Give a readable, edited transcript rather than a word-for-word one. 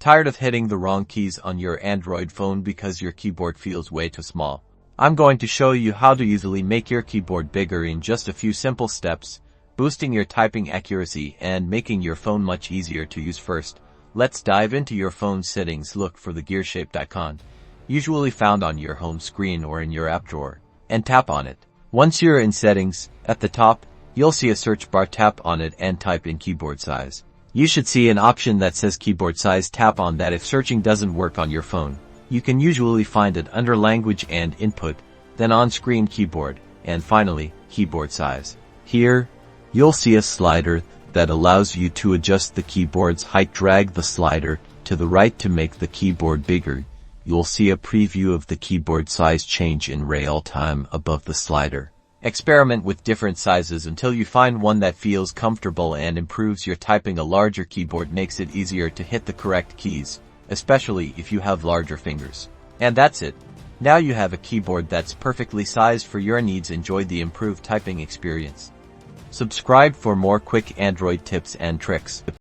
Tired of hitting the wrong keys on your Android phone because your keyboard feels way too small? I'm going to show you how to easily make your keyboard bigger in just a few simple steps, boosting your typing accuracy and making your phone much easier to use. First, let's dive into your phone settings. Look for the gear-shaped icon, usually found on your home screen or in your app drawer, and tap on it. Once you're in settings, at the top, you'll see a search bar. Tap on it and type in keyboard size. You should see an option that says keyboard size. Tap on that. If searching doesn't work on your phone, you can usually find it under language and input, then on screen keyboard, and finally, keyboard size. Here, you'll see a slider that allows you to adjust the keyboard's height. Drag the slider to the right to make the keyboard bigger. You'll see a preview of the keyboard size change in real time above the slider. Experiment with different sizes until you find one that feels comfortable and improves your typing. A larger keyboard makes it easier to hit the correct keys, especially if you have larger fingers. And that's it. Now you have a keyboard that's perfectly sized for your needs. Enjoy the improved typing experience. Subscribe for more quick Android tips and tricks.